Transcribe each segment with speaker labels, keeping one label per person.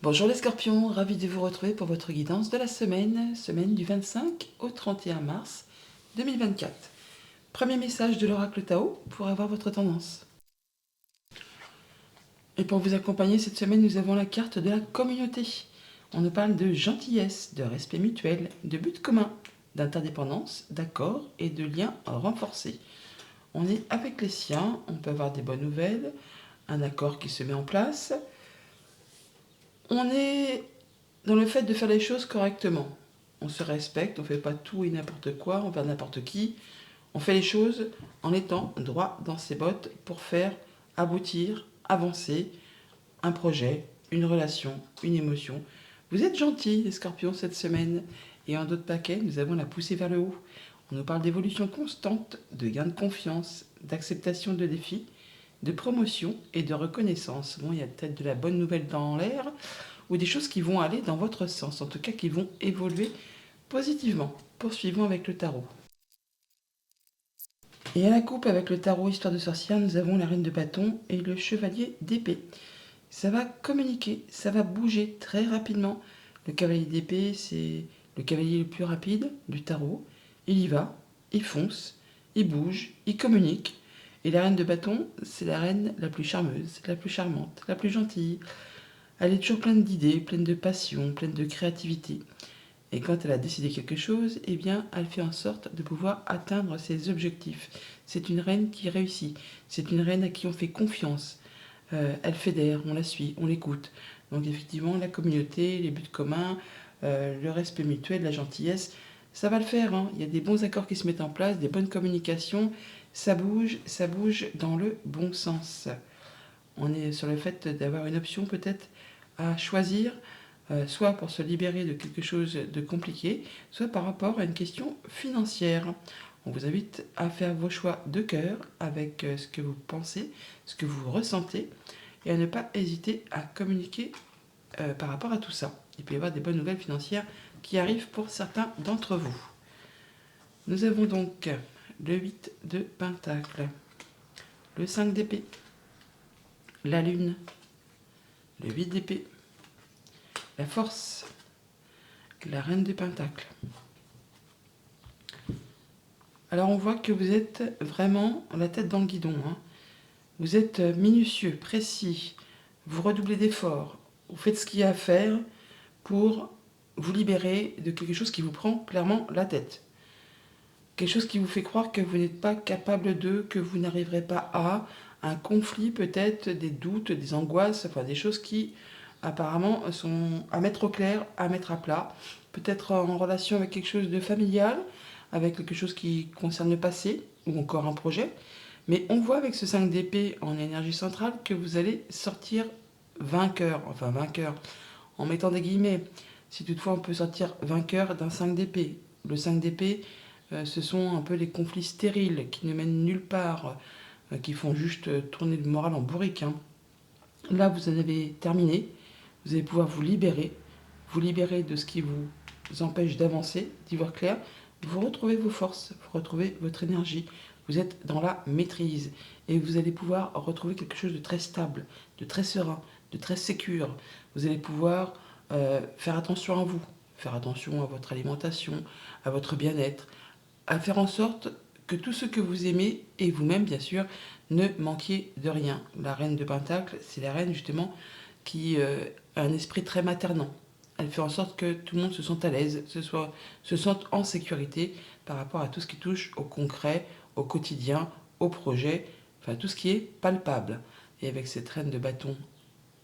Speaker 1: Bonjour les scorpions, ravi de vous retrouver pour votre guidance de la semaine du 25 au 31 mars 2024. Premier message de l'oracle Tao pour avoir votre tendance. Et pour vous accompagner cette semaine, nous avons la carte de la communauté. On nous parle de gentillesse, de respect mutuel, de but commun, d'interdépendance, d'accord et de liens renforcés. On est avec les siens, on peut avoir des bonnes nouvelles, un accord qui se met en place. On est dans le fait de faire les choses correctement. On se respecte, on ne fait pas tout et n'importe quoi envers n'importe qui. On fait les choses en étant droit dans ses bottes pour faire aboutir, avancer un projet, une relation, une émotion. Vous êtes gentils, les scorpions, cette semaine. Et en d'autres paquets, nous avons la poussée vers le haut. On nous parle d'évolution constante, de gain de confiance, d'acceptation de défis, de promotion et de reconnaissance. Bon, il y a peut-être de la bonne nouvelle dans l'air, ou des choses qui vont aller dans votre sens, en tout cas qui vont évoluer positivement. Poursuivons avec le tarot. Et à la coupe avec le tarot Histoire de sorcière, nous avons la reine de bâton et le chevalier d'épée. Ça va communiquer, ça va bouger très rapidement. Le cavalier d'épée, c'est le cavalier le plus rapide du tarot. Il y va, il fonce, il bouge, il communique. Et la reine de bâton, c'est la reine la plus charmeuse, la plus charmante, la plus gentille. Elle est toujours pleine d'idées, pleine de passion, pleine de créativité. Et quand elle a décidé quelque chose, eh bien, elle fait en sorte de pouvoir atteindre ses objectifs. C'est une reine qui réussit. C'est une reine à qui on fait confiance. Elle fédère, on la suit, on l'écoute. Donc effectivement, la communauté, les buts communs, le respect mutuel, la gentillesse, ça va le faire, hein. Il y a des bons accords qui se mettent en place, des bonnes communications. Ça bouge dans le bon sens. On est sur le fait d'avoir une option peut-être à choisir, soit pour se libérer de quelque chose de compliqué, soit par rapport à une question financière. On vous invite à faire vos choix de cœur avec ce que vous pensez, ce que vous ressentez, et à ne pas hésiter à communiquer par rapport à tout ça. Il peut y avoir des bonnes nouvelles financières qui arrivent pour certains d'entre vous. Nous avons donc le 8 de Pentacle, le 5 d'épée, la lune, le 8 d'épée, la force, la reine de Pentacle. Alors on voit que vous êtes vraiment la tête dans le guidon, hein. Vous êtes minutieux, précis, vous redoublez d'efforts, vous faites ce qu'il y a à faire pour vous libérer de quelque chose qui vous prend clairement la tête. Quelque chose qui vous fait croire que vous n'êtes pas capable de, que vous n'arriverez pas à, un conflit peut-être, des doutes, des angoisses, enfin des choses qui apparemment sont à mettre au clair, à mettre à plat, peut-être en relation avec quelque chose de familial, avec quelque chose qui concerne le passé, ou encore un projet. Mais on voit avec ce 5 d'épée en énergie centrale que vous allez sortir vainqueur, en mettant des guillemets. Si toutefois on peut sortir vainqueur d'un 5 d'épée. Le 5 d'épée, ce sont un peu les conflits stériles qui ne mènent nulle part, qui font juste tourner le moral en bourrique, hein. Là, vous en avez terminé. Vous allez pouvoir vous libérer de ce qui vous empêche d'avancer, d'y voir clair. Vous retrouvez vos forces, vous retrouvez votre énergie. Vous êtes dans la maîtrise et vous allez pouvoir retrouver quelque chose de très stable, de très serein, de très sécure. Vous allez pouvoir faire attention à vous, faire attention à votre alimentation, à votre bien-être, à faire en sorte que tout ce que vous aimez, et vous-même bien sûr, ne manquiez de rien. La reine de Pentacle, c'est la reine justement qui a un esprit très maternant. Elle fait en sorte que tout le monde se sente à l'aise, se sente en sécurité par rapport à tout ce qui touche au concret, au quotidien, au projet, enfin tout ce qui est palpable. Et avec cette reine de bâton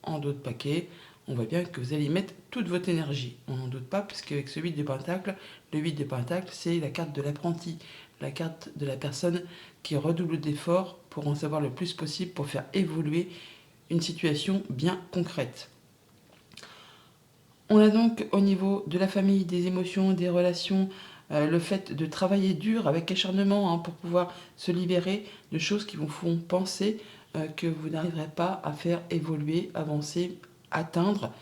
Speaker 1: en dos de paquet, on voit bien que vous allez y mettre toute votre énergie. On n'en doute pas, puisque avec ce 8 de Pentacle, le 8 de Pentacle, c'est la carte de l'apprenti, la carte de la personne qui redouble d'efforts pour en savoir le plus possible, pour faire évoluer une situation bien concrète. On a donc au niveau de la famille, des émotions, des relations, le fait de travailler dur avec acharnement, hein, pour pouvoir se libérer de choses qui vous font penser que vous n'arriverez pas à faire évoluer, avancer, atteindre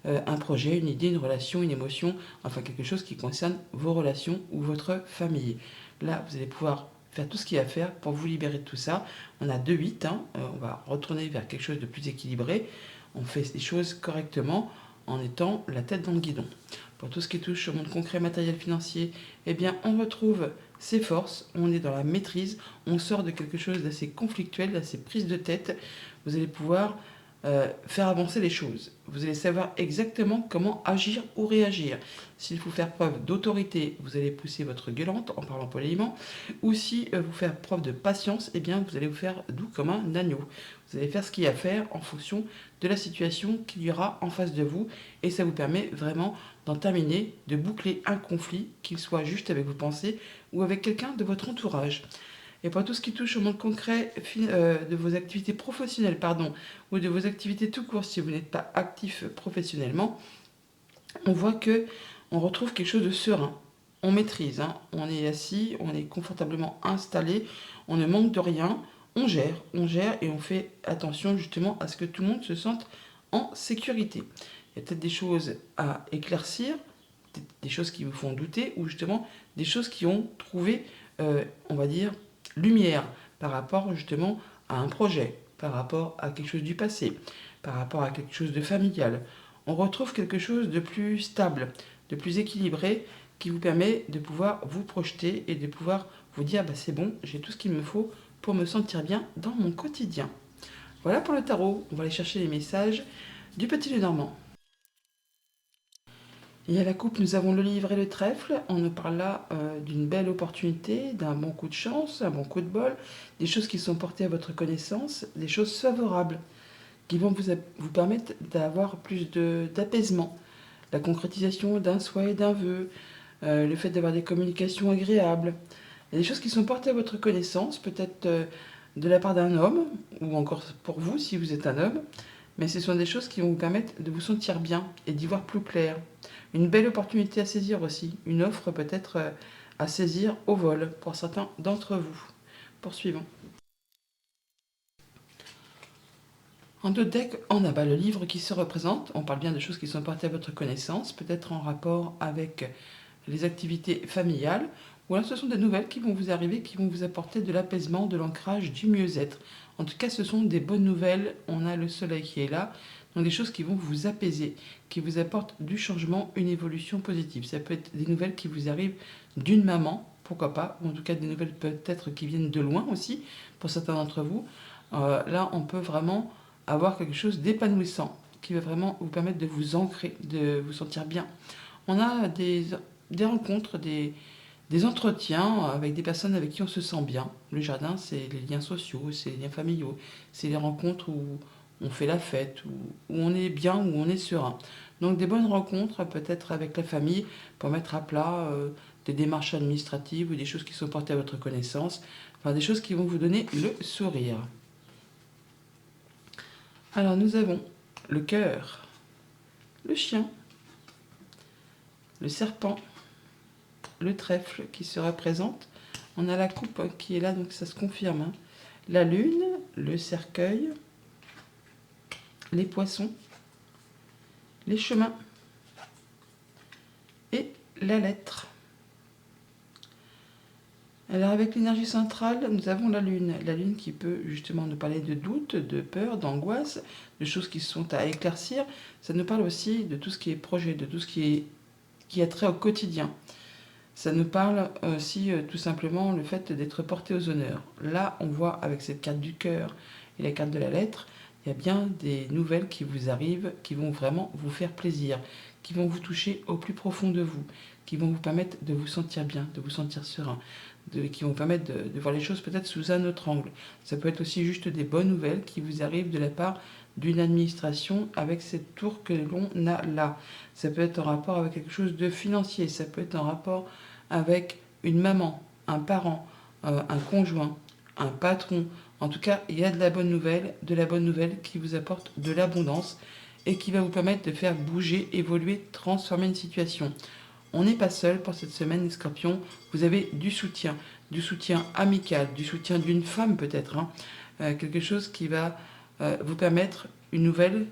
Speaker 1: un projet, une idée, une relation, une émotion, enfin quelque chose qui concerne vos relations ou votre famille. Là, vous allez pouvoir faire tout ce qu'il y a à faire pour vous libérer de tout ça. On a 2-8, hein, on va retourner vers quelque chose de plus équilibré, on fait les choses correctement, en étant la tête dans le guidon. Pour tout ce qui touche au monde concret, matériel, financier, eh bien, on retrouve ses forces, on est dans la maîtrise, on sort de quelque chose d'assez conflictuel, d'assez prise de tête. Vous allez pouvoir faire avancer les choses. Vous allez savoir exactement comment agir ou réagir. S'il faut faire preuve d'autorité, vous allez pousser votre gueulante en parlant poliment, ou si vous faire preuve de patience, eh bien vous allez vous faire doux comme un agneau. Vous allez faire ce qu'il y a à faire en fonction de la situation qu'il y aura en face de vous, et ça vous permet vraiment d'en terminer, de boucler un conflit, qu'il soit juste avec vos pensées ou avec quelqu'un de votre entourage. Et pour tout ce qui touche au monde concret de vos activités professionnelles, ou de vos activités tout court, si vous n'êtes pas actif professionnellement, on voit que on retrouve quelque chose de serein. On maîtrise, hein. On est assis, on est confortablement installé, on ne manque de rien, on gère et on fait attention justement à ce que tout le monde se sente en sécurité. Il y a peut-être des choses à éclaircir, des choses qui vous font douter, ou justement des choses qui ont trouvé, on va dire, lumière par rapport justement à un projet, par rapport à quelque chose du passé, par rapport à quelque chose de familial. On retrouve quelque chose de plus stable, de plus équilibré, qui vous permet de pouvoir vous projeter et de pouvoir vous dire bah, c'est bon, j'ai tout ce qu'il me faut pour me sentir bien dans mon quotidien. Voilà pour le tarot, on va aller chercher les messages du Petit Lenormand. Et à la coupe, nous avons le livre et le trèfle. On nous parle là d'une belle opportunité, d'un bon coup de chance, un bon coup de bol, des choses qui sont portées à votre connaissance, des choses favorables qui vont vous permettre d'avoir plus d'apaisement, la concrétisation d'un souhait, d'un vœu, le fait d'avoir des communications agréables. Il y a des choses qui sont portées à votre connaissance, peut-être de la part d'un homme, ou encore pour vous si vous êtes un homme, mais ce sont des choses qui vont vous permettre de vous sentir bien et d'y voir plus clair. Une belle opportunité à saisir aussi, une offre peut-être à saisir au vol pour certains d'entre vous. Poursuivons. En deux decks, on a le livre qui se représente. On parle bien de choses qui sont portées à votre connaissance, peut-être en rapport avec les activités familiales, ou alors ce sont des nouvelles qui vont vous arriver, qui vont vous apporter de l'apaisement, de l'ancrage, du mieux-être. En tout cas, ce sont des bonnes nouvelles. On a le soleil qui est là, donc des choses qui vont vous apaiser, qui vous apportent du changement, une évolution positive. Ça peut être des nouvelles qui vous arrivent d'une maman, pourquoi pas, ou en tout cas des nouvelles peut-être qui viennent de loin aussi, pour certains d'entre vous. Là, on peut vraiment avoir quelque chose d'épanouissant, qui va vraiment vous permettre de vous ancrer, de vous sentir bien. On a des rencontres, des entretiens avec des personnes avec qui on se sent bien. Le jardin, c'est les liens sociaux, c'est les liens familiaux, c'est les rencontres où on fait la fête, où on est bien, où on est serein. Donc des bonnes rencontres, peut-être avec la famille, pour mettre à plat des démarches administratives ou des choses qui sont portées à votre connaissance, enfin des choses qui vont vous donner le sourire. Alors nous avons le cœur, le chien, le serpent, le trèfle qui se représente. On a la coupe qui est là, donc ça se confirme, hein. La lune, le cercueil, les poissons, les chemins et la lettre. Alors avec l'énergie centrale, nous avons la lune qui peut justement nous parler de doute, de peur, d'angoisse, de choses qui sont à éclaircir. Ça nous parle aussi de tout ce qui est projet, de tout ce qui a trait au quotidien. Ça nous parle aussi tout simplement le fait d'être porté aux honneurs. Là, on voit avec cette carte du cœur et la carte de la lettre, il y a bien des nouvelles qui vous arrivent, qui vont vraiment vous faire plaisir, qui vont vous toucher au plus profond de vous, qui vont vous permettre de vous sentir bien, de vous sentir serein, qui vont vous permettre de voir les choses peut-être sous un autre angle. Ça peut être aussi juste des bonnes nouvelles qui vous arrivent de la part d'une administration avec cette tour que l'on a là. Ça peut être en rapport avec quelque chose de financier, ça peut être en rapport avec une maman, un parent, un conjoint, un patron. En tout cas, il y a de la bonne nouvelle qui vous apporte de l'abondance et qui va vous permettre de faire bouger, évoluer, transformer une situation. On n'est pas seul pour cette semaine, les scorpions. Vous avez du soutien amical, du soutien d'une femme peut-être, hein. Quelque chose qui va vous permettre une nouvelle,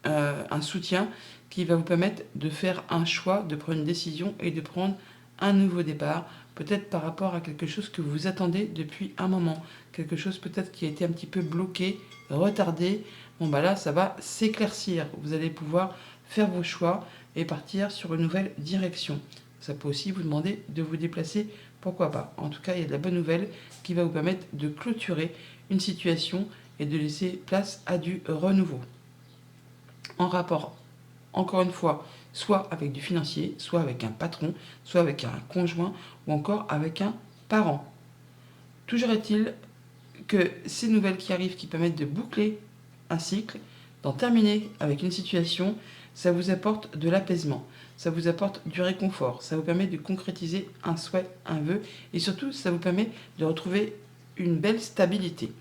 Speaker 1: un soutien qui va vous permettre de faire un choix, de prendre une décision et de prendre un nouveau départ, peut-être par rapport à quelque chose que vous attendez depuis un moment, quelque chose peut-être qui a été un petit peu bloqué, retardé. Bon bah là, ça va s'éclaircir. Vous allez pouvoir faire vos choix et partir sur une nouvelle direction. Ça peut aussi vous demander de vous déplacer, pourquoi pas. En tout cas, il y a de la bonne nouvelle qui va vous permettre de clôturer une situation et de laisser place à du renouveau. En rapport, encore une fois, soit avec du financier, soit avec un patron, soit avec un conjoint ou encore avec un parent. Toujours est-il que ces nouvelles qui arrivent, qui permettent de boucler un cycle, d'en terminer avec une situation, ça vous apporte de l'apaisement, ça vous apporte du réconfort, ça vous permet de concrétiser un souhait, un vœu, et surtout ça vous permet de retrouver une belle stabilité.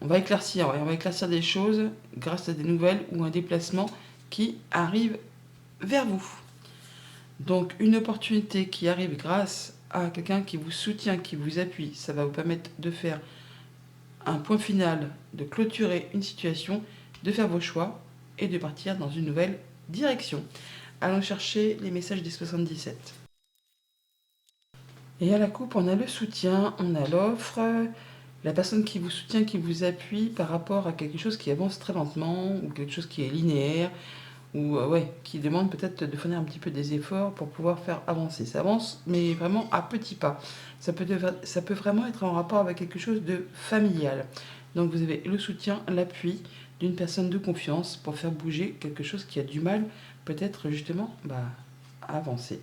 Speaker 1: On va éclaircir des choses grâce à des nouvelles ou un déplacement qui arrive vers vous. Donc une opportunité qui arrive grâce à quelqu'un qui vous soutient, qui vous appuie, ça va vous permettre de faire un point final, de clôturer une situation, de faire vos choix et de partir dans une nouvelle direction. Allons chercher les messages des 77. Et à la coupe, on a le soutien, on a l'offre, la personne qui vous soutient, qui vous appuie par rapport à quelque chose qui avance très lentement ou quelque chose qui est linéaire ou qui demande peut-être de fournir un petit peu des efforts pour pouvoir faire avancer. Ça avance, mais vraiment à petits pas. Ça peut vraiment être en rapport avec quelque chose de familial. Donc vous avez le soutien, l'appui d'une personne de confiance pour faire bouger quelque chose qui a du mal peut-être justement à avancer.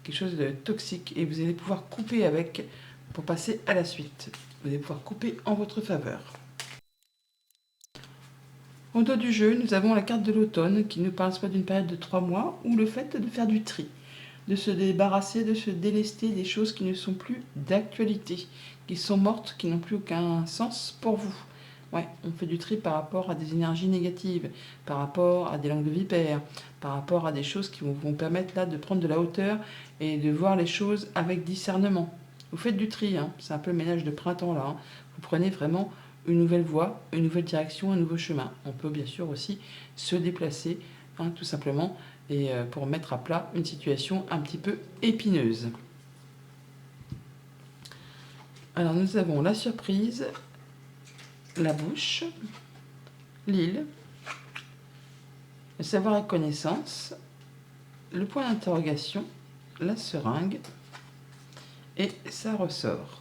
Speaker 1: Quelque chose de toxique et vous allez pouvoir couper avec pour passer à la suite. Vous allez pouvoir couper en votre faveur. Au dos du jeu, nous avons la carte de l'automne qui nous parle soit d'une période de 3 mois ou le fait de faire du tri, de se débarrasser, de se délester des choses qui ne sont plus d'actualité, qui sont mortes, qui n'ont plus aucun sens pour vous. Ouais, on fait du tri par rapport à des énergies négatives, par rapport à des langues de vipère, par rapport à des choses qui vont permettre là de prendre de la hauteur et de voir les choses avec discernement. Vous faites du tri, hein, c'est un peu le ménage de printemps là. Hein. Vous prenez vraiment une nouvelle voie, une nouvelle direction, un nouveau chemin. On peut bien sûr aussi se déplacer, hein, tout simplement, et pour mettre à plat une situation un petit peu épineuse. Alors nous avons la surprise, la bouche, l'île, le savoir et connaissance, le point d'interrogation, la seringue, et ça ressort.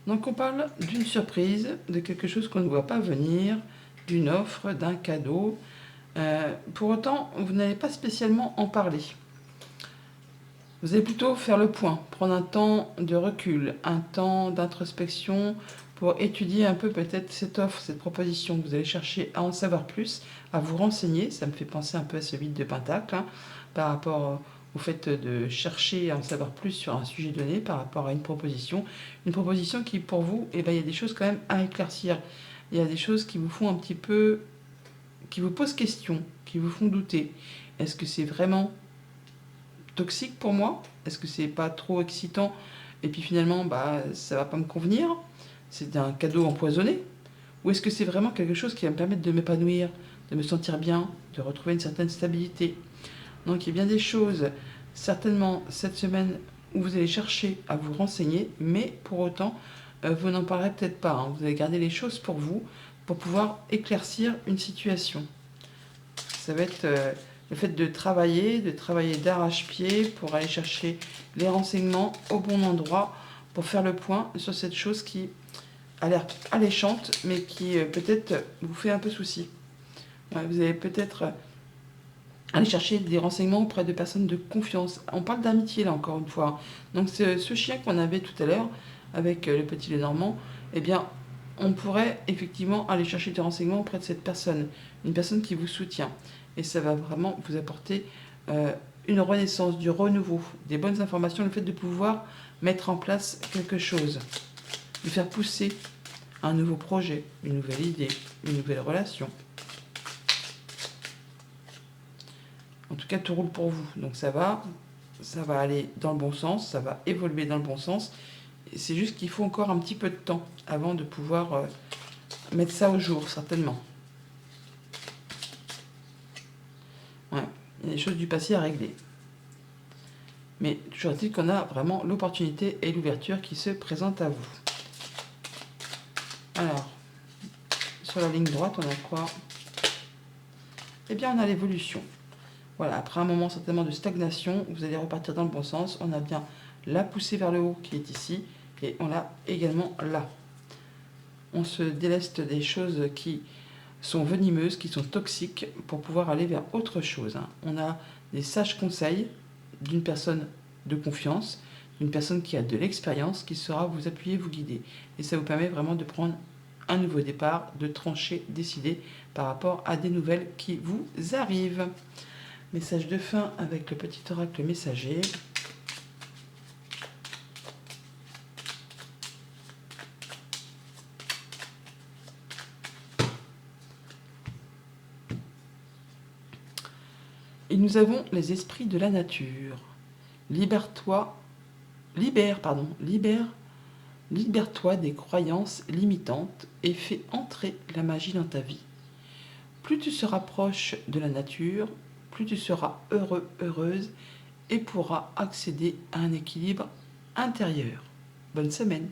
Speaker 1: Donc on parle d'une surprise, de quelque chose qu'on ne voit pas venir, d'une offre, d'un cadeau. Pour autant, vous n'allez pas spécialement en parler. Vous allez plutôt faire le point, prendre un temps de recul, un temps d'introspection pour étudier un peu peut-être cette offre, cette proposition. Vous allez chercher à en savoir plus, à vous renseigner. Ça me fait penser un peu à ce vide de Pentacle, hein, par rapport au fait de chercher à en savoir plus sur un sujet donné par rapport à une proposition. Une proposition qui, pour vous, il y a des choses quand même à éclaircir. Il y a des choses qui vous font un petit peu... qui vous posent question, qui vous font douter. Est-ce que c'est vraiment toxique pour moi? Est-ce que c'est pas trop excitant? Et puis finalement, ça va pas me convenir? C'est un cadeau empoisonné? Ou est-ce que c'est vraiment quelque chose qui va me permettre de m'épanouir, de me sentir bien, de retrouver une certaine stabilité? Donc il y a bien des choses, certainement cette semaine, où vous allez chercher à vous renseigner, mais pour autant, vous n'en parlerez peut-être pas. Hein. Vous allez garder les choses pour vous, pour pouvoir éclaircir une situation. Ça va être le fait de travailler d'arrache-pied pour aller chercher les renseignements au bon endroit, pour faire le point sur cette chose qui a l'air alléchante, mais qui peut-être vous fait un peu souci. Ouais, vous allez peut-être aller chercher des renseignements auprès de personnes de confiance. On parle d'amitié là encore une fois. Donc ce chien qu'on avait tout à l'heure avec le petit Lenormand, eh bien on pourrait effectivement aller chercher des renseignements auprès de cette personne, une personne qui vous soutient. Et ça va vraiment vous apporter une renaissance, du renouveau, des bonnes informations, le fait de pouvoir mettre en place quelque chose, de faire pousser un nouveau projet, une nouvelle idée, une nouvelle relation. En tout cas, tout roule pour vous. Donc ça va aller dans le bon sens, ça va évoluer dans le bon sens. C'est juste qu'il faut encore un petit peu de temps avant de pouvoir mettre ça au jour, certainement. Ouais, il y a des choses du passé à régler. Mais toujours est-il qu'on a vraiment l'opportunité et l'ouverture qui se présentent à vous. Alors, sur la ligne droite, on a quoi? eh bien on a l'évolution. Voilà, après un moment certainement de stagnation, vous allez repartir dans le bon sens. On a bien la poussée vers le haut qui est ici, et on l'a également là. On se déleste des choses qui sont venimeuses, qui sont toxiques, pour pouvoir aller vers autre chose. On a des sages conseils d'une personne de confiance, d'une personne qui a de l'expérience, qui saura vous appuyer, vous guider. Et ça vous permet vraiment de prendre un nouveau départ, de trancher, décider par rapport à des nouvelles qui vous arrivent. Message de fin avec le petit oracle messager. Et nous avons les esprits de la nature. Libère-toi des croyances limitantes et fais entrer la magie dans ta vie. Plus tu seras proche de la nature, plus tu seras heureux, heureuse et pourras accéder à un équilibre intérieur. Bonne semaine.